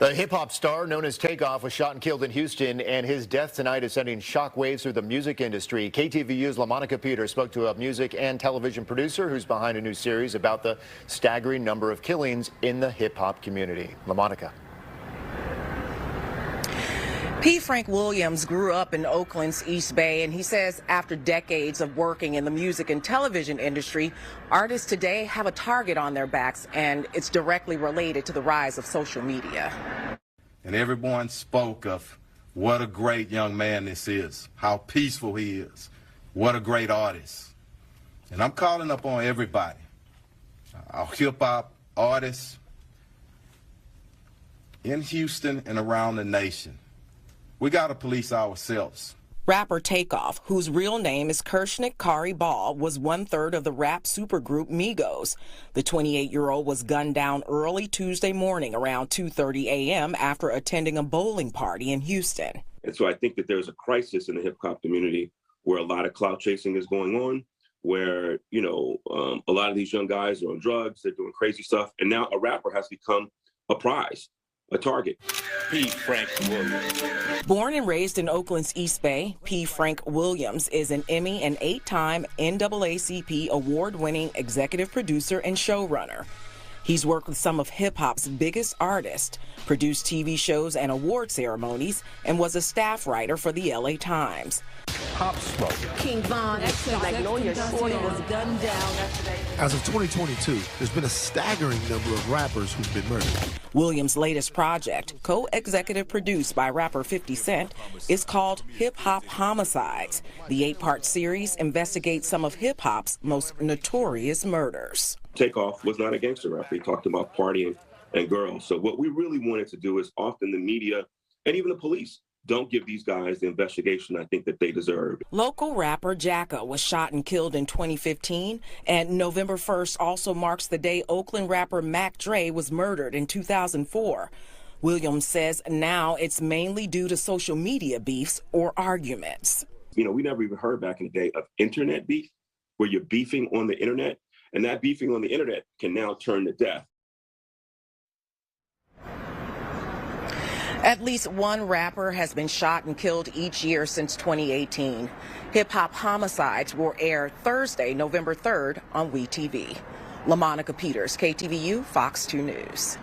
The hip-hop star known as Takeoff was shot and killed in Houston, and his death tonight is sending shockwaves through the music industry. KTVU's LaMonica Peters spoke to a music and television producer who's behind a new series about the staggering number of killings in the hip-hop community. LaMonica. P. Frank Williams grew up in Oakland's East Bay, and he says after decades of working in the music and television industry, artists today have a target on their backs, and it's directly related to the rise of social media. And everyone spoke of what a great young man this is, how peaceful he is, what a great artist. And I'm calling up on everybody, our hip-hop artists in Houston and around the nation. We got to police ourselves. Rapper Takeoff, whose real name is Kershnik Kari Ball, was one-third of the rap supergroup Migos. The 28-year-old was gunned down early Tuesday morning around 2:30 a.m. after attending a bowling party in Houston. And so I think that there's a crisis in the hip-hop community where a lot of clout chasing is going on, where, a lot of these young guys are on drugs, they're doing crazy stuff, and now a rapper has become a prize, a target. P. Frank Williams. Born and raised in Oakland's East Bay, P. Frank Williams is an Emmy and 8-time NAACP award-winning executive producer and showrunner. He's worked with some of hip-hop's biggest artists, produced TV shows and award ceremonies, and was a staff writer for the LA Times. Pop Smoke. King Von, Magnolia Shorty was gunned down yesterday. As of 2022, there's been a staggering number of rappers who've been murdered. Williams' latest project, co-executive produced by rapper 50 Cent, is called Hip Hop Homicides. The 8-part series investigates some of hip-hop's most notorious murders. Takeoff was not a gangster rapper. He talked about partying and girls. So what we really wanted to do is often the media and even the police don't give these guys the investigation I think that they deserve. Local rapper Jacka was shot and killed in 2015, and November 1st also marks the day Oakland rapper Mac Dre was murdered in 2004. Williams says now it's mainly due to social media beefs or arguments. We never even heard back in the day of internet beef, where you're beefing on the internet, and that beefing on the internet can now turn to death. At least one rapper has been shot and killed each year since 2018. Hip Hop Homicides will air Thursday, November 3rd on WeTV. LaMonica Peters, KTVU, Fox 2 News.